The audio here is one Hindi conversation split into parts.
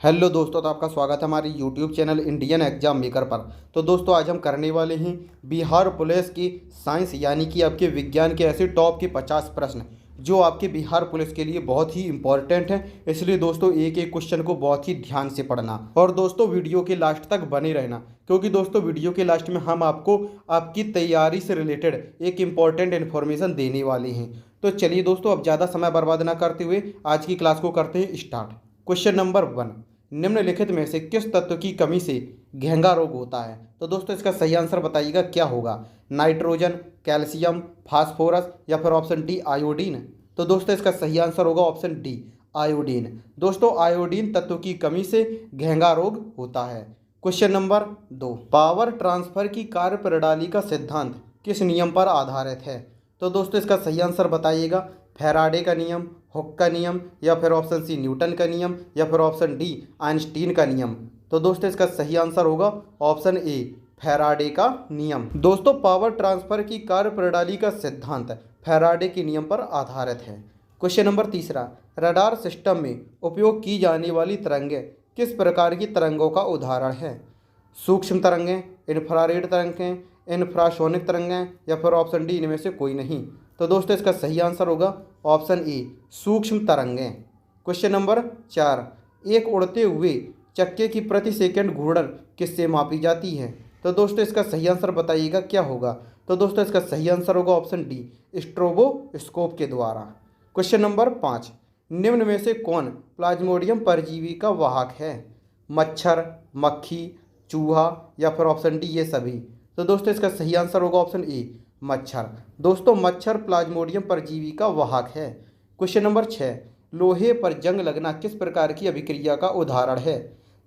हेलो दोस्तों, तो आपका स्वागत है हमारी YouTube channel Indian exam maker पर। तो दोस्तों आज हम करने वाले हैं बिहार पुलिस की साइंस यानी कि आपके विज्ञान के ऐसे टॉप के 50 प्रश्न जो आपके बिहार पुलिस के लिए बहुत ही इंपॉर्टेंट हैं। इसलिए दोस्तों एक एक क्वेश्चन को बहुत ही ध्यान से पढ़ना और दोस्तों वीडियो के लास्ट तक बने रहना, क्योंकि दोस्तों वीडियो के लास्ट में हम आपको आपकी तैयारी से रिलेटेड एक इम्पॉर्टेंट इन्फॉर्मेशन देने वाले हैं। तो चलिए दोस्तों अब ज़्यादा समय बर्बाद ना करते हुए आज की क्लास को करते हैं स्टार्ट। क्वेश्चन नंबर 1, निम्नलिखित में से किस तत्व की कमी से घेंघा रोग होता है? तो दोस्तों इसका सही आंसर बताइएगा क्या होगा। नाइट्रोजन, कैल्शियम, फास्फोरस या फिर ऑप्शन डी आयोडीन। तो दोस्तों इसका सही आंसर होगा ऑप्शन डी आयोडीन। दोस्तों आयोडीन तत्व की कमी से घेंघा रोग होता है। क्वेश्चन नंबर 2, पावर ट्रांसफर की कार्य प्रणाली का सिद्धांत किस नियम पर आधारित है? तो दोस्तों इसका सही आंसर बताइएगा। फैराडे का नियम, हुक का नियम या फिर ऑप्शन सी न्यूटन का नियम या फिर ऑप्शन डी आइंस्टीन का नियम। तो दोस्तों इसका सही आंसर होगा ऑप्शन ए फैराडे का नियम। दोस्तों पावर ट्रांसफर की कार्य प्रणाली का सिद्धांत फैराडे के नियम पर आधारित है। क्वेश्चन नंबर 3, रडार सिस्टम में उपयोग की जाने वाली तरंगें किस प्रकार की तरंगों का उदाहरण है? सूक्ष्म तरंगें, इंफ्रारेड तरंगें, इंफ्रासोनिक तरंगें या फिर ऑप्शन डी इनमें से कोई नहीं। तो दोस्तों इसका सही आंसर होगा ऑप्शन ए सूक्ष्म तरंगें। क्वेश्चन नंबर 4, एक उड़ते हुए चक्के की प्रति सेकंड घूर्णन किससे मापी जाती है? तो दोस्तों इसका सही आंसर बताइएगा क्या होगा। तो दोस्तों इसका सही आंसर होगा ऑप्शन डी स्ट्रोबोस्कोप के द्वारा। क्वेश्चन नंबर 5, निम्न में से कौन प्लाज्मोडियम परजीवी का वाहक है? मच्छर, मक्खी, चूहा या फिर ऑप्शन डी ये सभी। तो दोस्तों इसका सही आंसर होगा ऑप्शन ए मच्छर। दोस्तों मच्छर प्लाज्मोडियम परजीवी का वाहक है। क्वेश्चन नंबर 6, लोहे पर जंग लगना किस प्रकार की अभिक्रिया का उदाहरण है?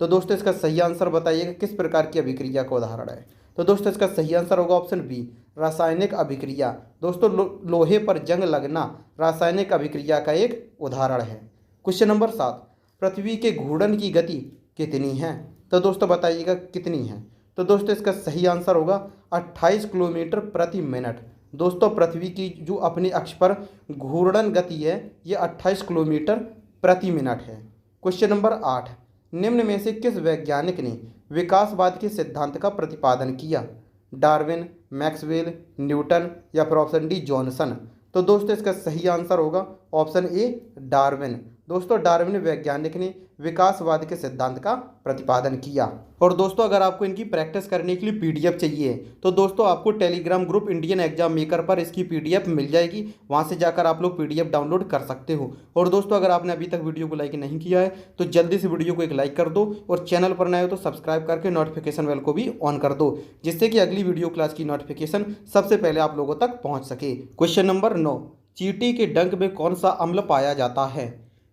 तो दोस्तों इसका सही आंसर बताइएगा किस प्रकार की अभिक्रिया का उदाहरण है। तो दोस्तों इसका सही आंसर होगा ऑप्शन बी रासायनिक अभिक्रिया। दोस्तों लोहे पर जंग लगना रासायनिक अभिक्रिया का एक उदाहरण है। क्वेश्चन नंबर 7, पृथ्वी के घूर्णन की गति कितनी है? तो दोस्तों बताइएगा कितनी है। तो दोस्तों इसका सही आंसर होगा 28 किलोमीटर प्रति मिनट। दोस्तों पृथ्वी की जो अपने अक्ष पर घूर्णन गति है ये 28 किलोमीटर प्रति मिनट है। क्वेश्चन नंबर 8, निम्न में से किस वैज्ञानिक ने विकासवाद के सिद्धांत का प्रतिपादन किया? डार्विन, मैक्सवेल, न्यूटन या फिर ऑप्शन डी जॉनसन। तो दोस्तों इसका सही आंसर होगा ऑप्शन ए डार्विन। दोस्तों डार्विन वैज्ञानिक ने विकासवाद के सिद्धांत का प्रतिपादन किया। और दोस्तों अगर आपको इनकी प्रैक्टिस करने के लिए पीडीएफ चाहिए तो दोस्तों आपको Telegram group Indian exam maker पर इसकी पीडीएफ मिल जाएगी, वहां से जाकर आप लोग पीडीएफ डाउनलोड कर सकते हो। और दोस्तों अगर आपने अभी तक वीडियो को लाइक नहीं किया है तो जल्दी से वीडियो को एक लाइक कर दो और चैनल पर नए हो तो सब्सक्राइब करके नोटिफिकेशन बेल को भी ऑन कर दो, जिससे कि अगली वीडियो क्लास की नोटिफिकेशन सबसे पहले आप लोगों तक पहुँच सके। क्वेश्चन नंबर 9, चींटी के डंक में कौन सा अम्ल पाया जाता है?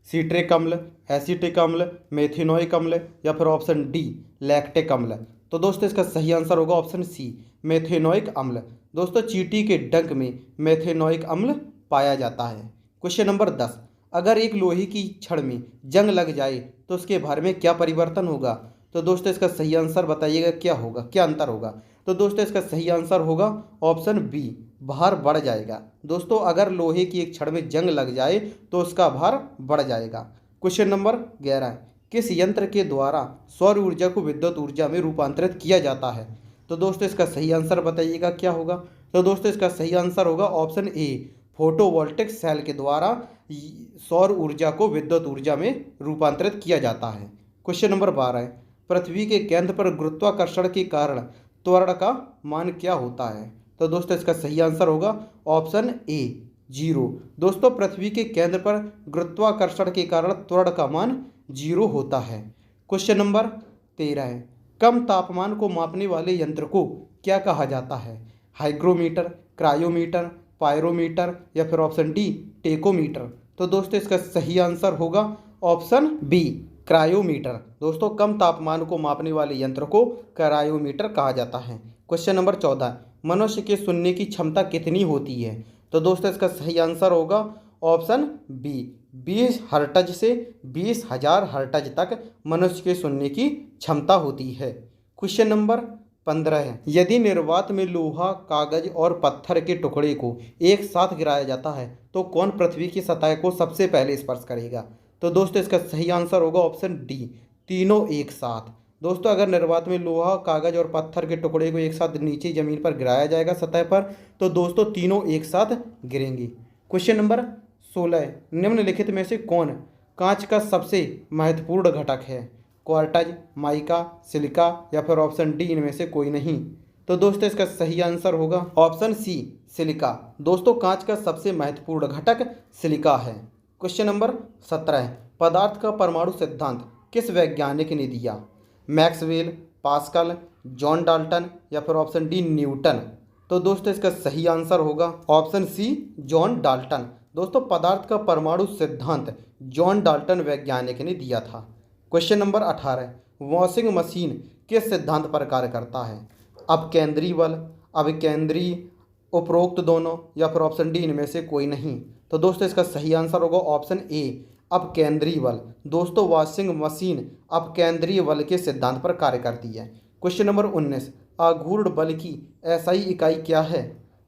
सीट्रिक अम्ल, एसिटिक अम्ल, मेथिनोइक अम्ल या फिर ऑप्शन डी लैक्टिक अम्ल। तो दोस्तों इसका सही आंसर होगा ऑप्शन सी मेथिनोइक अम्ल। दोस्तों चींटी के डंक में मेथिनोइक अम्ल पाया जाता है। क्वेश्चन नंबर 10, अगर एक लोहे की छड़ में जंग लग जाए तो उसके भार में क्या परिवर्तन होगा? तो दोस्तों इसका सही आंसर बताइएगा क्या होगा, क्या अंतर होगा। तो दोस्तों इसका सही आंसर होगा ऑप्शन बी भार बढ़ जाएगा। दोस्तों अगर लोहे की एक छड़ में जंग लग जाए तो उसका भार बढ़ जाएगा। क्वेश्चन नंबर 11, किस यंत्र के द्वारा सौर ऊर्जा को विद्युत ऊर्जा में रूपांतरित किया जाता है? तो दोस्तों इसका सही आंसर बताइएगा क्या होगा। तो दोस्तों इसका सही आंसर होगा ऑप्शन ए फोटोवोल्टिक सेल के द्वारा सौर ऊर्जा को विद्युत ऊर्जा में रूपांतरित किया जाता है। क्वेश्चन नंबर 12, पृथ्वी के केंद्र पर गुरुत्वाकर्षण के कारण त्वरण का मान क्या होता है? तो दोस्तों इसका सही आंसर होगा ऑप्शन ए 0। दोस्तों पृथ्वी के केंद्र पर गुरुत्वाकर्षण के कारण त्वरण का मान 0 होता है। क्वेश्चन नंबर 13, कम तापमान को मापने वाले यंत्र को क्या कहा जाता है? हाइग्रोमीटर, क्रायोमीटर, पायरोमीटर या फिर ऑप्शन डी टेकोमीटर। तो दोस्तों इसका सही आंसर होगा ऑप्शन बी क्रायोमीटर। दोस्तों कम तापमान को मापने वाले यंत्र को क्रायोमीटर कहा जाता है। क्वेश्चन नंबर 14, मनुष्य के सुनने की क्षमता कितनी होती है? तो दोस्तों इसका सही आंसर होगा ऑप्शन बी 20 हर्ट्ज से 20,000 हर्ट्ज तक मनुष्य के सुनने की क्षमता होती है। क्वेश्चन नंबर 15 है, यदि निर्वात में लोहा, कागज और पत्थर के टुकड़े को एक साथ गिराया जाता है तो कौन पृथ्वी की सतह को सबसे पहले स्पर्श करेगा? तो दोस्तों इसका सही आंसर होगा ऑप्शन डी तीनों एक साथ। दोस्तों अगर निर्वात में लोहा, कागज और पत्थर के टुकड़े को एक साथ नीचे जमीन पर गिराया जाएगा सतह पर, तो दोस्तों तीनों एक साथ गिरेंगी। क्वेश्चन नंबर 16, निम्नलिखित में से कौन कांच का सबसे महत्वपूर्ण घटक है? क्वार्टज, माइका, सिलिका या फिर ऑप्शन डी इनमें से कोई नहीं। तो दोस्तों इसका सही आंसर होगा ऑप्शन सी, सिलिका। दोस्तों कांच का सबसे महत्वपूर्ण घटक सिलिका है। क्वेश्चन नंबर 17, पदार्थ का परमाणु सिद्धांत किस वैज्ञानिक ने दिया? मैक्सवेल, पास्कल, जॉन डाल्टन या फिर ऑप्शन डी, न्यूटन। तो दोस्तों इसका सही आंसर होगा ऑप्शन सी, जॉन डाल्टन। दोस्तों पदार्थ का परमाणु सिद्धांत जॉन डाल्टन वैज्ञानिक ने दिया था। क्वेश्चन नंबर 18, वॉशिंग मशीन किस सिद्धांत पर कार्य करता है? अपकेंद्री बल, अभिकेंद्री, उपरोक्त दोनों या फिर ऑप्शन डी इनमें से कोई नहीं। तो दोस्तों इसका सही आंसर होगा ऑप्शन ए, अपकेंद्रीय बल। दोस्तों वॉशिंग मशीन अपकेंद्रीय बल के सिद्धांत पर कार्य करती है। क्वेश्चन नंबर 19, आघूर्ण बल की एसआई इकाई क्या है?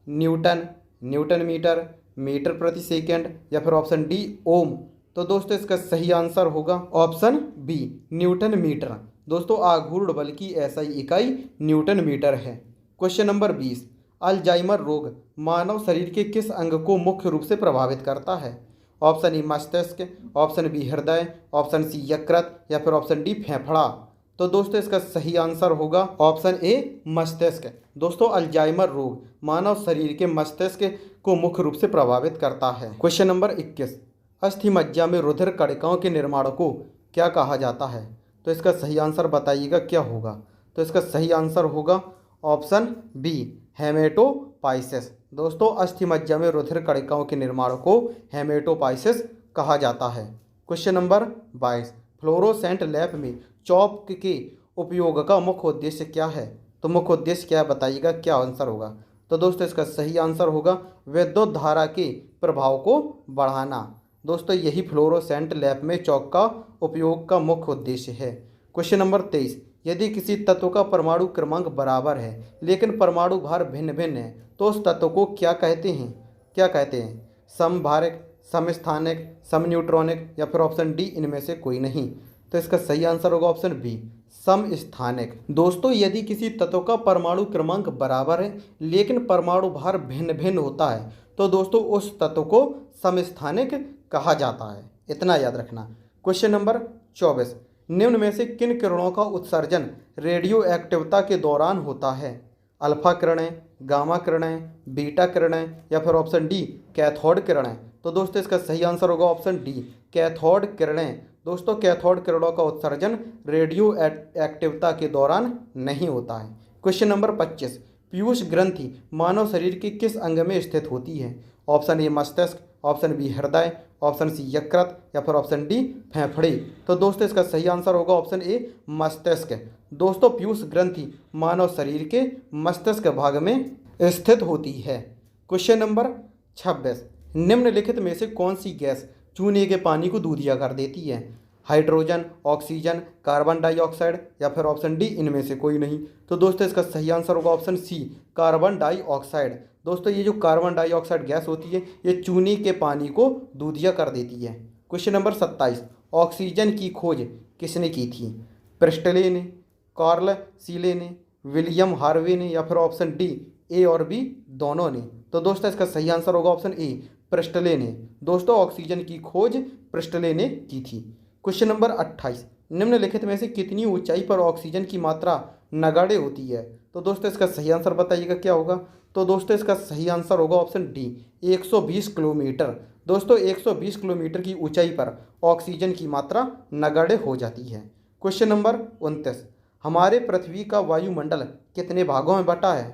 न्यूटन, न्यूटन मीटर, मीटर प्रति सेकंड या फिर ऑप्शन डी, ओम। तो दोस्तों इसका सही आंसर होगा ऑप्शन बी, न्यूटन मीटर। दोस्तों आघूर्ण बल की एसआई इकाई न्यूटन मीटर है। क्वेश्चन नंबर 20, अल्जाइमर रोग मानव शरीर के किस अंग को मुख्य रूप से प्रभावित करता है? ऑप्शन ए मस्तिष्क, ऑप्शन बी हृदय, ऑप्शन सी यकृत या फिर ऑप्शन डी फेफड़ा। तो दोस्तों इसका सही आंसर होगा ऑप्शन ए, मस्तिष्क। दोस्तों अल्जाइमर रोग मानव शरीर के मस्तिष्क को मुख्य रूप से प्रभावित करता है। क्वेश्चन नंबर 21, अस्थि मज्जा में रुधिर कणिकाओं के निर्माण को क्या कहा जाता है? तो इसका सही आंसर बताइएगा क्या होगा? तो इसका सही आंसर होगा ऑप्शन बी, हेमेटोपाइसिस। दोस्तों अस्थि मज्जा में रुधिर कणिकाओं के निर्माण को हेमेटोपाइसिस कहा जाता है। क्वेश्चन नंबर 22, फ्लोरोसेंट लैंप में चॉक के उपयोग का मुख्य उद्देश्य क्या है? तो मुख्य उद्देश्य क्या है बताइएगा, क्या आंसर होगा? तो दोस्तों इसका सही आंसर होगा विद्युत धारा के प्रभाव को बढ़ाना। दोस्तों यही फ्लोरोसेंट लैंप में चॉक का उपयोग का मुख्य उद्देश्य है। क्वेश्चन नंबर 23, यदि किसी तत्व का परमाणु क्रमांक बराबर है लेकिन परमाणु भार भिन्न भिन्न है तो उस तत्व को क्या कहते हैं? क्या कहते हैं? समभारक, समस्थानिक, समन्यूट्रॉनिक या फिर ऑप्शन डी इनमें से कोई नहीं। तो इसका सही आंसर होगा ऑप्शन बी, समस्थानिक। दोस्तों यदि किसी तत्व का परमाणु क्रमांक बराबर है लेकिन परमाणु भार भिन्न भिन्न होता है तो दोस्तों उस तत्व को समस्थानिक कहा जाता है, इतना याद रखना। क्वेश्चन नंबर 24, निम्न में से किन किरणों का उत्सर्जन रेडियो एक्टिवता के दौरान होता है? अल्फा किरणें, गामा किरणें, बीटा किरणें या फिर ऑप्शन डी, कैथोड किरणें। तो दोस्तों इसका सही आंसर होगा ऑप्शन डी, कैथोड किरणें। दोस्तों कैथोड किरणों का उत्सर्जन रेडियो एक्टिवता के दौरान नहीं होता है। क्वेश्चन नंबर 25, पीयूष ग्रंथि मानव शरीर के किस अंग में स्थित होती है? ऑप्शन ए मस्तिष्क, ऑप्शन बी हृदय, ऑप्शन सी यकृत या फिर ऑप्शन डी, फेफड़े। तो दोस्तों इसका सही आंसर होगा ऑप्शन ए, मस्तिष्क। दोस्तों पीयूष ग्रंथि मानव शरीर के मस्तिष्क भाग में स्थित होती है। क्वेश्चन नंबर 26, निम्नलिखित में से कौन सी गैस चूने के पानी को दूधिया कर देती है? हाइड्रोजन, ऑक्सीजन, कार्बन डाइऑक्साइड या फिर ऑप्शन डी इनमें से कोई नहीं। तो दोस्तों इसका सही आंसर होगा ऑप्शन सी, कार्बन डाइऑक्साइड। दोस्तों ये जो कार्बन डाइऑक्साइड गैस होती है ये चूने के पानी को दूधिया कर देती है। क्वेश्चन नंबर 27, ऑक्सीजन की खोज किसने की थी? प्रिस्टले ने, कार्ल सीले ने, विलियम हार्वे ने या फिर ऑप्शन डी, ए और बी दोनों ने। तो दोस्तों इसका सही आंसर होगा ऑप्शन ए, प्रिस्टले ने। दोस्तों ऑक्सीजन की खोज प्रिस्टले ने की थी। क्वेश्चन नंबर 28, निम्नलिखित में से कितनी ऊंचाई पर ऑक्सीजन की मात्रा नगण्य होती है? तो दोस्तों इसका सही आंसर बताइएगा क्या होगा? तो दोस्तों इसका सही आंसर होगा ऑप्शन डी, 120 किलोमीटर। दोस्तों 120 किलोमीटर की ऊंचाई पर ऑक्सीजन की मात्रा नगण्य हो जाती है। क्वेश्चन नंबर 29, हमारे पृथ्वी का वायुमंडल कितने भागों में बटा है?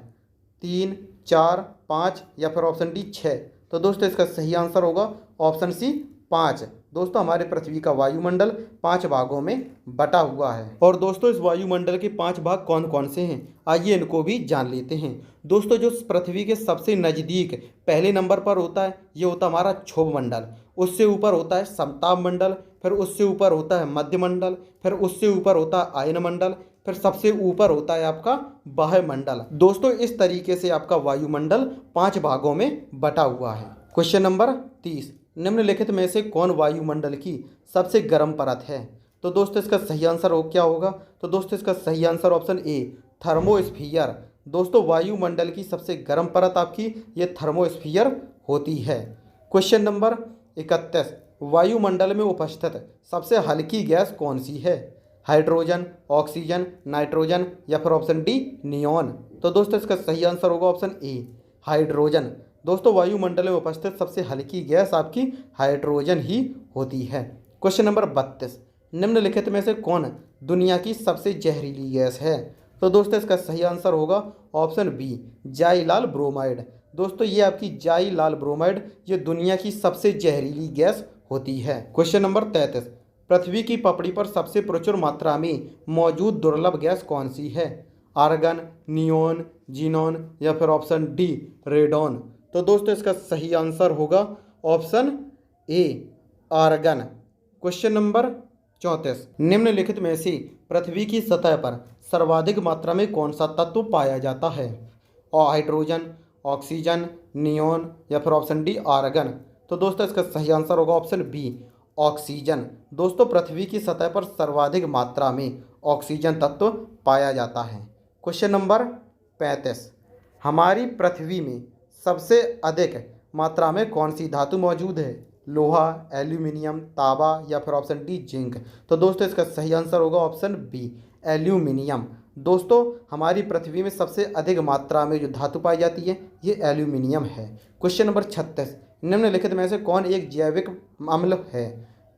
3, 4, 5 या फिर ऑप्शन डी 6। तो दोस्तों इसका सही आंसर होगा ऑप्शन सी, 5। दोस्तों हमारे पृथ्वी का वायुमंडल 5 भागों में बटा हुआ है। और दोस्तों इस वायुमंडल के 5 भाग कौन कौन से हैं आइए इनको भी जान लेते हैं। दोस्तों जो पृथ्वी के सबसे नज़दीक पहले नंबर पर होता है ये होता है हमारा क्षोभ मंडल, उससे ऊपर होता है समताप मंडल, फिर उससे ऊपर होता है मध्य मंडल, फिर उससे ऊपर होता है आयन मंडल, फिर सबसे ऊपर होता है आपका बाह्य मंडल। दोस्तों इस तरीके से आपका वायुमंडल 5 भागों में बटा हुआ है। क्वेश्चन नंबर 30, निम्नलिखित में से कौन वायुमंडल की सबसे गर्म परत है? तो दोस्तों इसका सही आंसर हो क्या होगा? तो दोस्तों इसका सही आंसर ऑप्शन ए थर्मोस्फीयर। दोस्तों वायुमंडल की सबसे गर्म परत आपकी ये थर्मोस्फीयर होती है। क्वेश्चन नंबर 31, वायुमंडल में उपस्थित सबसे हल्की गैस कौन सी है? हाइड्रोजन, ऑक्सीजन, नाइट्रोजन या फिर ऑप्शन डी नियॉन। तो दोस्तों इसका सही आंसर होगा ऑप्शन ए हाइड्रोजन। दोस्तों वायुमंडल में उपस्थित सबसे हल्की गैस आपकी हाइड्रोजन ही होती है। क्वेश्चन नंबर 32, निम्नलिखित में से कौन दुनिया की सबसे जहरीली गैस है? तो दोस्तों इसका सही आंसर होगा ऑप्शन बी जाइलाल ब्रोमाइड। दोस्तों ये आपकी जाइलाल ब्रोमाइड ये दुनिया की सबसे जहरीली गैस होती है। क्वेश्चन नंबर 33, पृथ्वी की पपड़ी पर सबसे प्रचुर मात्रा में मौजूद दुर्लभ गैस कौन सी है? आर्गन, नियोन, जीनॉन या फिर ऑप्शन डी रेडॉन। तो दोस्तों इसका सही आंसर होगा option A argon. Question number 34, निम्नलिखित में से पृथ्वी की सतह पर सर्वाधिक मात्रा में कौन सा तत्व पाया जाता है? और हाइड्रोजन, ऑक्सीजन, नियोन या फिर ऑप्शन डी आर्गन। तो दोस्तों इसका सही आंसर होगा ऑप्शन बी ऑक्सीजन। दोस्तों पृथ्वी की सतह पर सर्वाधिक मात्रा में ऑक्सीजन तत्व पाया जाता है। क्वेश्चन नंबर 35, हमारी पृथ्वी में सबसे अधिक मात्रा में कौन सी धातु मौजूद है? लोहा, एल्यूमिनियम, तांबा या फिर ऑप्शन डी जिंक। तो दोस्तों इसका सही आंसर होगा ऑप्शन बी एल्यूमिनियम। दोस्तों हमारी पृथ्वी में सबसे अधिक मात्रा में जो धातु पाई जाती है ये एल्यूमिनियम है। क्वेश्चन नंबर 36, निम्नलिखित में से कौन एक जैविक अम्ल है?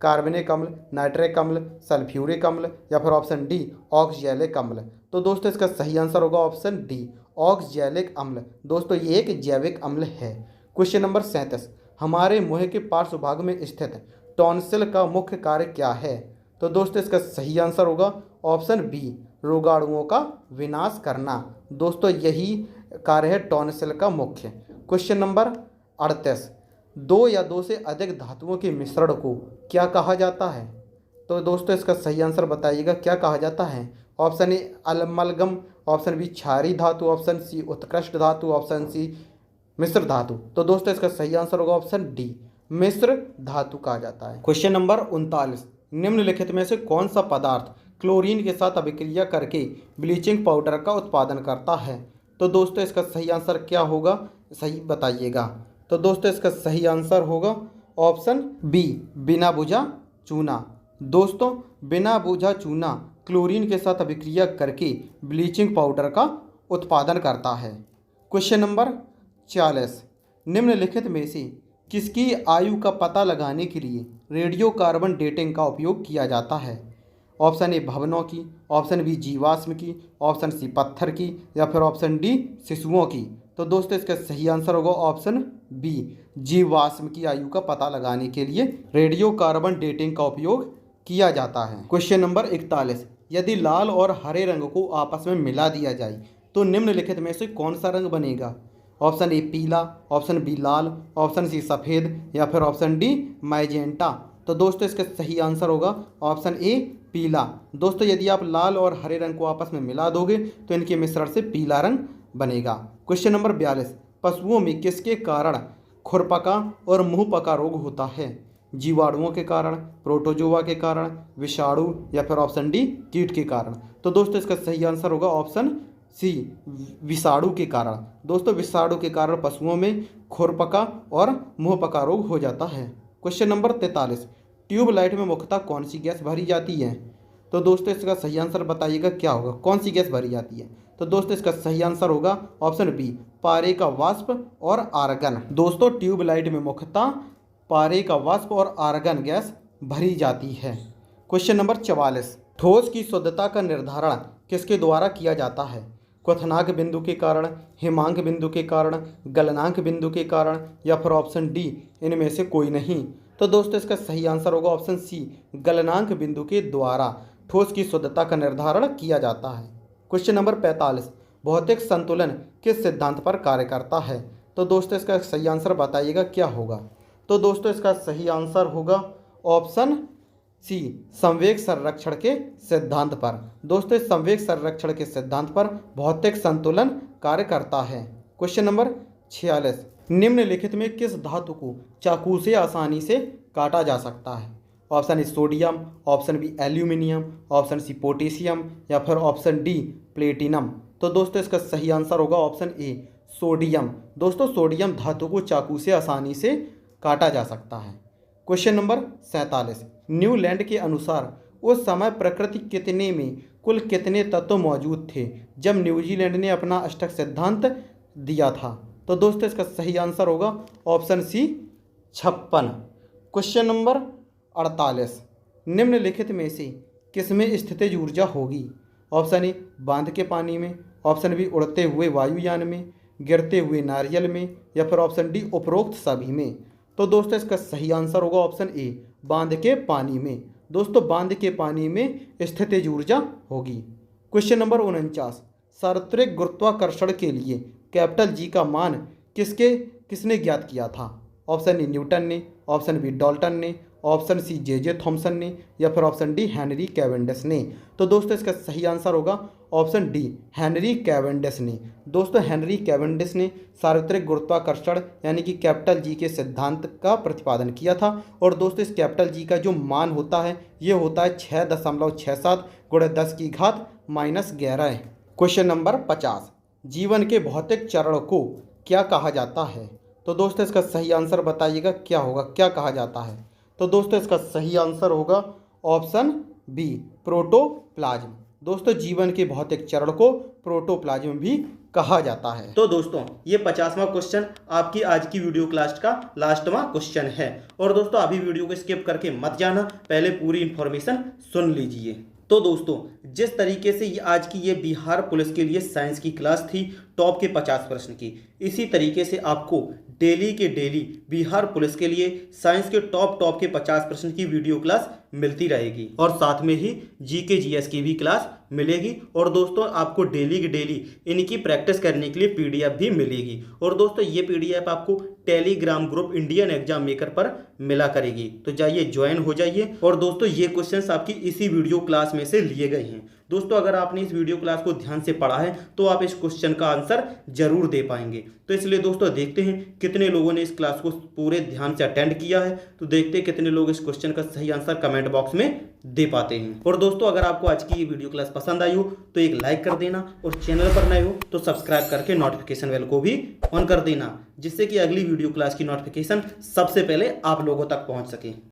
कार्बनिक अम्ल, नाइट्रिक अम्ल, सल्फ्यूरिक अम्ल या फिर ऑप्शन डी ऑक्सैलिक अम्ल। तो दोस्तों इसका सही आंसर होगा ऑप्शन डी ऑक्सैलिक अम्ल। दोस्तों ये एक जैविक अम्ल है। क्वेश्चन नंबर 37, हमारे मुंह के पार्श्व भाग में स्थित टॉन्सिल का मुख्य कार्य क्या है? तो दोस्तों इसका सही आंसर होगा ऑप्शन बी रोगाणुओं का विनाश करना। दोस्तों यही कार्य है टॉन्सिल का मुख्य। क्वेश्चन नंबर 38, दो या दो से अधिक धातुओं के मिश्रण को क्या कहा जाता है? तो दोस्तों इसका सही आंसर बताइएगा क्या कहा जाता है? Option A amalgam, option B क्षारीय धातु, ऑप्शन सी उत्कृष्ट धातु, ऑप्शन सी मिश्र धातु। तो दोस्तों इसका सही आंसर होगा ऑप्शन डी मिश्र धातु कहा जाता है। क्वेश्चन नंबर 39, निम्नलिखित में से कौन सा पदार्थ क्लोरीन के साथ अभिक्रिया करके ब्लीचिंग पाउडर का उत्पादन करता है? तो दोस्तों इसका सही आंसर क्या होगा, सही बताइएगा। तो दोस्तों इसका सही आंसर होगा ऑप्शन बी बिना बुझा चूना। दोस्तों बिना बुझा चूना क्लोरीन के साथ अभिक्रिया करके ब्लीचिंग पाउडर का उत्पादन करता है। क्वेश्चन नंबर 40, निम्नलिखित में से किसकी आयु का पता लगाने के लिए रेडियो कार्बन डेटिंग का उपयोग किया जाता है? ऑप्शन ए भवनों की, ऑप्शन बी जीवाश्म की, ऑप्शन सी पत्थर की या फिर ऑप्शन डी शिशुओं की। तो दोस्तों इसका सही आंसर होगा ऑप्शन बी जीवाश्म की आयु का पता लगाने के लिए रेडियो कार्बन डेटिंग का उपयोग किया जाता है। क्वेश्चन नंबर 41, यदि लाल और हरे रंग को आपस में मिला दिया जाए तो निम्नलिखित में से कौन सा रंग बनेगा? ऑप्शन ए पीला, ऑप्शन बी लाल, ऑप्शन सी सफ़ेद या फिर ऑप्शन डी मैजेंटा। तो दोस्तों इसका सही आंसर होगा ऑप्शन ए पीला। दोस्तों यदि आप लाल और हरे रंग को आपस में मिला दोगे तो इनके मिश्रण से पीला रंग बनेगा। क्वेश्चन नंबर 42, पशुओं में किसके कारण खुरपका और मुंहपका रोग होता है? जीवाणुओं के कारण, प्रोटोजोआ के कारण, विषाणु या फिर ऑप्शन डी कीट के कारण। तो दोस्तों इसका सही आंसर होगा ऑप्शन सी विषाणु के कारण। दोस्तों विषाणु के कारण पशुओं में खुरपका और मुंहपका रोग हो जाता है। क्वेश्चन नंबर 43, ट्यूबलाइट में मुख्यतः कौन सी गैस भरी जाती है? तो दोस्तों इसका सही आंसर बताइएगा क्या होगा, कौन सी गैस भरी जाती है? तो दोस्तों इसका सही आंसर होगा ऑप्शन बी पारे का वाष्प और आर्गन। दोस्तों ट्यूबलाइट में मुख्यतः पारे का वाष्प और आर्गन गैस भरी जाती है। क्वेश्चन नंबर 44, ठोस की शुद्धता का निर्धारण किसके द्वारा किया जाता है? क्वथनांक बिंदु के कारण, हिमांक बिंदु के कारण, गलनांक बिंदु के कारण या फिर ऑप्शन डी इनमें से कोई नहीं। तो दोस्तों इसका सही आंसर होगा ऑप्शन सी गलनांक बिंदु के द्वारा ठोस की शुद्धता का निर्धारण किया जाता है। क्वेश्चन नंबर 45, भौतिक संतुलन किस सिद्धांत पर कार्य करता है? तो दोस्तों इसका सही आंसर बताइएगा क्या होगा। तो दोस्तों इसका सही आंसर होगा ऑप्शन सी संवेग संरक्षण के सिद्धांत पर। दोस्तों संवेग संरक्षण के सिद्धांत पर भौतिक संतुलन कार्य करता है। क्वेश्चन नंबर 46, निम्नलिखित में किस धातु को चाकू से आसानी से काटा जा सकता है? Option A sodium, option B aluminium, option C potassium या फिर ऑप्शन डी प्लेटिनम। तो दोस्तों इसका सही आंसर होगा ऑप्शन ए सोडियम। दोस्तों सोडियम धातु को चाकू से आसानी से काटा जा सकता है। क्वेश्चन नंबर 47, न्यूलैंड के अनुसार उस समय प्रकृति कितने में कुल कितने तत्व मौजूद थे जब न्यूजीलैंड ने अपना अष्टक सिद्धांत दिया था। तो दोस्तों इसका सही आंसर होगा ऑप्शन सी 56। क्वेश्चन नंबर 48, निम्नलिखित में से किसमें स्थितिज ऊर्जा होगी। ऑप्शन ए बांध के पानी में, ऑप्शन बी उड़ते हुए वायुयान में, गिरते हुए नारियल में या फिर ऑप्शन डी उपरोक्त सभी में। तो दोस्तों इसका सही आंसर होगा ऑप्शन ए बांध के पानी में। दोस्तों बांध के पानी में स्थितिज ऊर्जा होगी। क्वेश्चन नंबर 49, सार्वत्रिक गुरुत्वाकर्षण के लिए कैपिटल जी का मान किसने ज्ञात किया था। ऑप्शन ए न्यूटन ने, ऑप्शन बी डाल्टन ने, ऑप्शन सी जे थॉमसन ने या फिर ऑप्शन डी हेनरी कैवेंडिश ने। तो दोस्तों इसका सही आंसर होगा ऑप्शन डी हेनरी कैवेंडिश ने। दोस्तों हेनरी कैवेंडिश ने सार्वत्रिक गुरुत्वाकर्षण यानी कि कैपिटल जी के सिद्धांत का प्रतिपादन किया था। और दोस्तों इस कैपिटल जी का जो मान होता है ये होता है 6.67 × 10⁻⁻11। क्वेश्चन नंबर 50, जीवन के भौतिक चरण को क्या कहा जाता है। तो दोस्तों इसका सही आंसर बताइएगा क्या होगा, क्या कहा जाता है। तो दोस्तों इसका सही आंसर होगा ऑप्शन बी प्रोटोप्लाज्म। दोस्तों जीवन के भौतिक चरण को प्रोटोप्लाज्म भी कहा जाता है। तो दोस्तों ये 50वां क्वेश्चन आपकी आज की वीडियो क्लास का लास्टवां क्वेश्चन है। और दोस्तों अभी वीडियो को स्किप करके मत जाना, पहले पूरी इंफॉर्मेशन सुन लीजिए। तो दोस्तों जिस तरीके से ये आज की ये बिहार पुलिस के लिए साइंस की क्लास थी टॉप के 50 प्रश्न की, इसी तरीके से आपको डेली के डेली बिहार पुलिस के लिए साइंस के टॉप के 50 प्रश्न की वीडियो क्लास मिलती रहेगी और साथ में ही जीके जीएस की भी क्लास मिलेगी। और दोस्तों आपको डेली की डेली इनकी प्रैक्टिस करने के लिए पीडीएफ भी मिलेगी। और दोस्तों ये पीडीएफ आपको Telegram group Indian exam maker पर मिला करेगी, तो जाइए ज्वाइन हो जाइए। और दोस्तों ये क्वेश्चंस आपकी इसी वीडियो क्लास में से लिए गए हैं। दोस्तों अगर आपने इस वीडियो क्लास को ध्यान से पढ़ा है तो आप इस क्वेश्चन का आंसर जरूर दे पाएंगे। तो इसलिए दोस्तों देखते हैं कितने लोगों ने इस क्लास को पूरे ध्यान से अटेंड किया है। तो देखते हैं कितने लोग इस क्वेश्चन का सही आंसर कमेंट बॉक्स में दे पाते हैं। और दोस्तों अगर आपको आज की ये वीडियो क्लास पसंद आई हो तो एक लाइक कर देना और चैनल पर नए हो तो सब्सक्राइब करके नोटिफिकेशन बेल को भी ऑन कर देना, जिससे कि अगली वीडियो क्लास की नोटिफिकेशन सबसे पहले आप लोगों तक पहुंच सके।